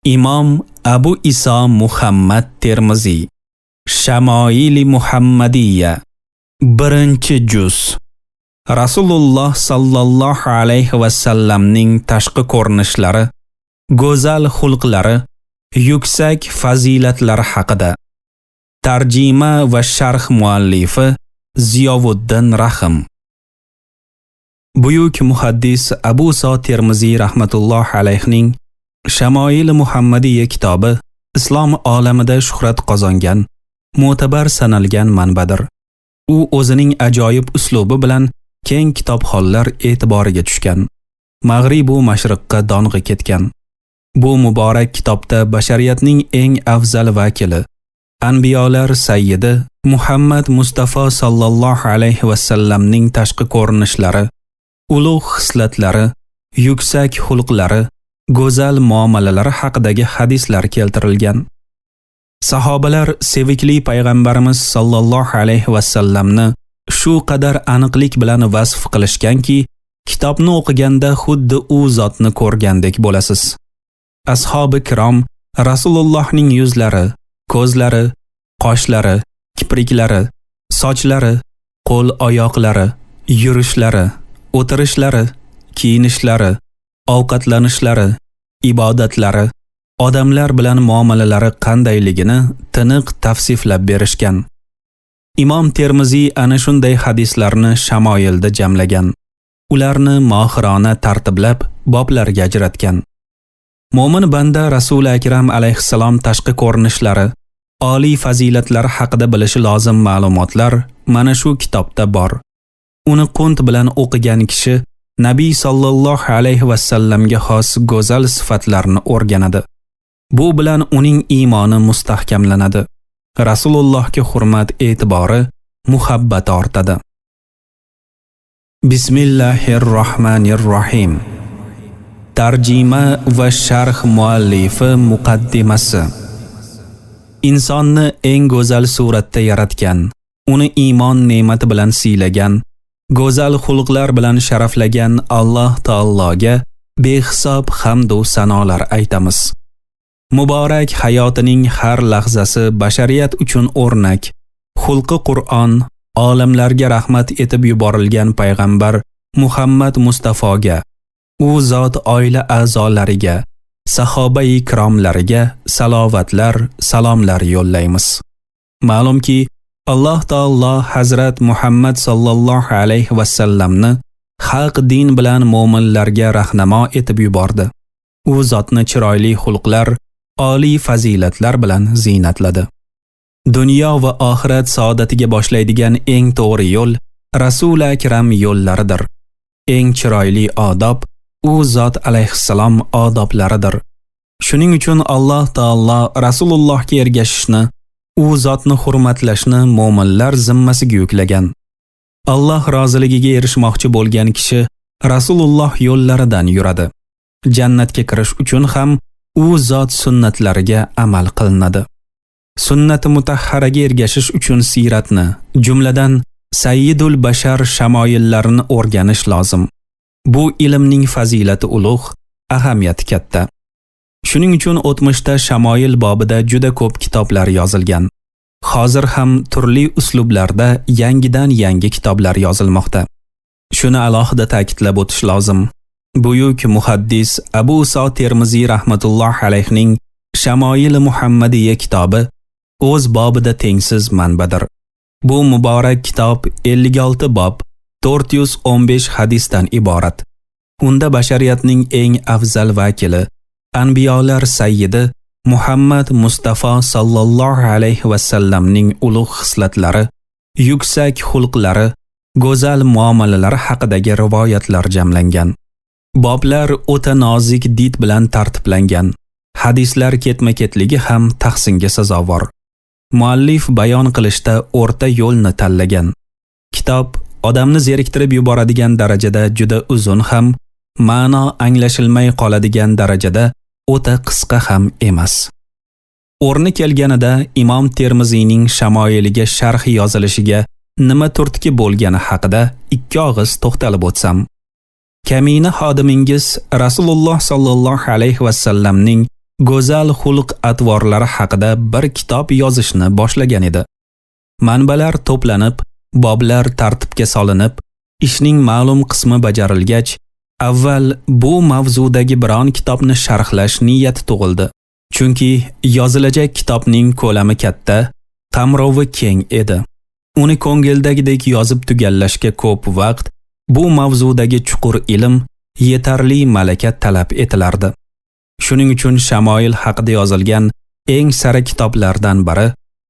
Imom Abu Iso Muhammad Termiziy Shamoili Muhammadiyya 1-juz. Rasululloh sallallohu alayhi va sallamning tashqi ko'rinishlari, go'zal xulqlari, yuksak fazilatlari haqida. Tarjima va sharh muallifi Ziyovuddin Rahim. Buyuk muhaddis Abu Iso Termiziy rahmatulloh alayhining Shamoili Muhammadiyya kitobi islom olamida shuhrat qozongan, mo'tabar sanalgan manbadir. U o'zining ajoyib uslubi bilan keng kitobxonlar e'tiboriga tushgan. Mag'rib va mashriqqa dong'i ketgan. Bu muborak kitobda bashariyatning eng afzal vakili, anbiyolar sayyidi Muhammad Mustafa sallallohu alayhi va sallamning tashqi ko'rinishlari, ulug' hislatlari, yuksak xulqlari, go'zal muomalalari haqidagi hadislar keltirilgan. Sahobalar sevikli payg'ambarimiz sallallohu alayhi va sallamni shu qadar aniqlik bilan vasf qilishganki, kitobni o'qiganda xuddi u zotni ko'rgandek bo'lasiz. Ashabi kirom Rasulullohning yuzlari, ko'zlari, qoshlari, kipriklari, sochlari, qo'l-oyoqlari, yurishlari, o'tirishlari, kiyinishlari, ovqatlanishlari, ibodatlari, odamlar bilan muomalalari qandayligini tiniq tavsiflab berishgan. Imom Termiziy ana shunday hadislarni shamoyilda jamlagan. Ularni mohirona tartiblab boblarga ajratgan. Mo'min banda Rasul akram alayhissalom tashqi ko'rinishlari, oliy fazilatlari haqida bilishi lozim ma'lumotlar mana shu kitobda bor. Uni qunt bilan o'qigan kishi Nabiy sallallohu alayhi va sallamga xos go'zal sifatlarni o'rganadi. Bu bilan uning iymoni mustahkamlanadi. Rasulullohga hurmat e'tibori, muhabbati ortadi. Bismillahirrohmanirrohim. Tarjima va sharh muallifi muqaddimasi. Insonni eng go'zal suratda yaratgan, uni iymon ne'mati bilan siylagan, go'zal xulqlar bilan sharaflagan Alloh taologa behisob hamd va sanolar aytamiz. Muborak hayotining har lahzasi bashariyat uchun o'rnak, xulqi Qur'on, olamlarga rahmat etib yuborilgan payg'ambar Muhammad Mustafoga, u zot oila a'zolariga, sahoba-i kiromlariga salovatlar, salomlar yo'llaymiz. Ma'lumki, Alloh taolo Hazrat Muhammad sallallohu alayhi va sallamni haq din bilan mu'minlarga rahnamo etib yubordi. U zotni chiroyli xulqlar, oliy fazilatlar bilan ziynatladi. Dunyo va oxirat saodatiga boshlaydigan eng to'g'ri yo'l Rasul akram yo'llaridir. Eng chiroyli odob u zot alayhissalom odoblaridir. Shuning uchun Alloh taolo Rasulullohga ergashishni, u zotni hurmatlashni mu'minlar zimmasiga yuklagan. Alloh roziligiga erishmoqchi bo'lgan kishi Rasululloh yo'llaridan yuradi. Jannatga kirish uchun ham u zot sunnatlariga amal qilinadi. Sunnati mutahharaga ergashish uchun siyratni, jumladan Sayyidul Bashar shamoyillarini o'rganish lozim. Bu ilmning fazilati ulug', ahamiyati katta. Shuning uchun o'tmishda shamoyil bobida juda ko'p kitoblar yozilgan. Hozir ham turli uslublarda yangi kitoblar yozilmoqda. Shuni alohida ta'kidlab o'tish lozim. Buyuk muhaddis Abu Iso Termiziy rahmatulloh alayhining Shamoili Muhammadiyya kitobi o'z bobida tengsiz manbadir. Bu muborak kitob 56 bob, 415 hadisdan iborat. Unda bashariyatning eng afzal vakili, anbiyolar sayyidi Muhammad Mustafa sallallohu alayhi va sallamning ulug' hislatlari, yuksak xulqlari, go'zal muomalalari haqidagi rivoyatlar jamlangan. Boblar o'ta nozik did bilan tartiblangan. Hadislar ketma-ketligi ham tahsinga sazovor. Muallif bayon qilishda o'rta yo'lni tanlagan. Kitob odamni zeriktirib yuboradigan darajada juda uzun ham, ma'no anglashilmay qoladigan darajada o'ta qisqa ham emas. O'rni kelganida Imom Termiziyning shamoyiliga sharh yozilishiga nima turtki bo'lgani haqida ikki og'iz to'xtalib o'tsam. Kamina xodimingiz Rasululloh sallallohu alayhi va sallamning go'zal xulq atvorlari haqida bir kitob yozishni boshlagan edi. Manbalar to'planib, boblar tartibga solinib, ishning ma'lum qismi bajarilgach, avval bu mavzudagi biron kitobni sharhlash niyati tug'ildi. Chunki yozilajak kitobning ko'lami katta, qamrovi keng edi. Uni ko'ngildagidek yozib tugallashga ko'p vaqt, bu mavzudagi chuqur ilm, yetarli malaka talab etilardi. Shuning uchun Shamoil haqida yozilgan eng sara kitoblardan biri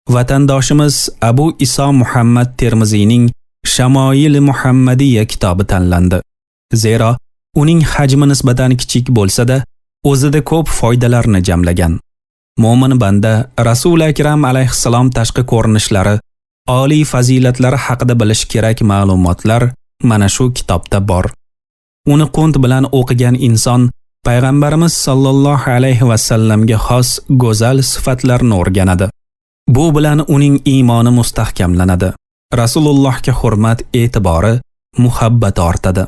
vatandoshimiz Abu Iso Muhammad Termiziyning Shamoil Muhammadiya kitobi tanlandi. Zero uning hajmi nisbatan kichik bo'lsa-da, o'zida ko'p foydalarni jamlagan. Mo'min banda Rasul akram alayhissalom tashqi ko'rinishlari, oliy fazilatlari haqida bilish kerak ma'lumotlar mana shu kitobda bor. Uni qunt bilan o'qigan inson payg'ambarimiz sollallohu alayhi va sallamga xos go'zal sifatlarni o'rganadi. Bu bilan uning iymoni mustahkamlanadi. Rasulullohga hurmat, e'tibori, muhabbati ortadi.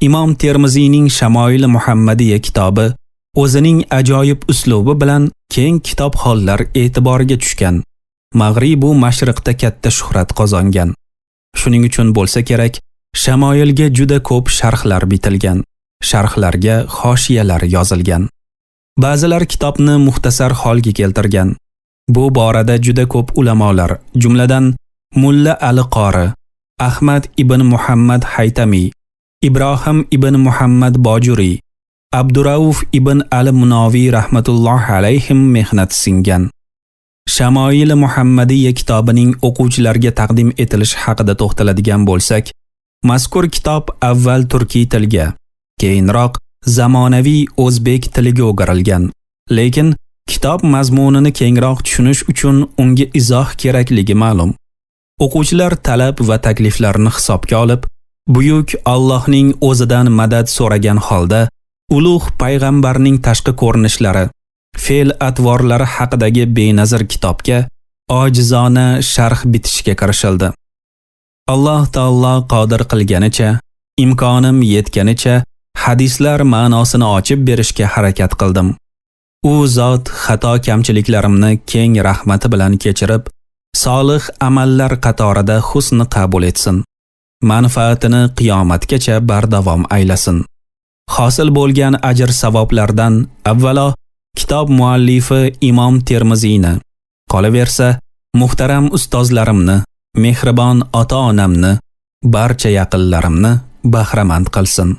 Imom Termiziyning Shamoil Muhammadiya kitobi o'zining ajoyib uslubi bilan keng kitobxonlar e'tiboriga tushgan. Mag'rib va mashriqda katta shuhrat qozongan. Shuning uchun bo'lsa kerak, Shamoilga juda ko'p sharhlar bitilgan. Sharhlarga hoshiyalar yozilgan. Ba'zilar kitobni muxtasar holga keltirgan. Bu borada juda ko'p ulamolar, jumladan Mulla Ali Qori, Ahmad ibn Muhammad Haytami, Ibrohim ibn Muhammad Bojuri, Abdurauf ibn Ali Munoviy rahmatullohi alayhim mehnat singan. Shamoil Muhammadiya kitobining o'quvchilarga taqdim etilishi haqida to'xtaladigan bo'lsak, mazkur kitob avval turkiy tilga, keyinroq zamonaviy o'zbek tiliga o'girilgan. Lekin kitob mazmunini kengroq tushunish uchun unga izoh kerakligi ma'lum. O'quvchilar talab va takliflarini hisobga olib, buyuk Allohning o'zidan madad so'ragan holda ulug' payg'ambarning tashqi ko'rinishlari, fe'l atvorlari haqidagi benazir kitobga ojizona sharh bitishga kirishildi. Alloh taolo qodir qilganicha, imkonim yetganicha hadislar ma'nosini ochib berishga harakat qildim. U zot xato kamchiliklarimni keng rahmati bilan kechirib, solih amallar qatorida husni qabul etsin. Manfaatini qiyomatgacha bardavom aylasin. Hosil bo'lgan ajr savoblardan avvalo kitob muallifi Imom Termiziyni, qolaversa muhtaram ustozlarimni, mehribon ota-onamni, barcha yaqinlarimni bahramand qilsin.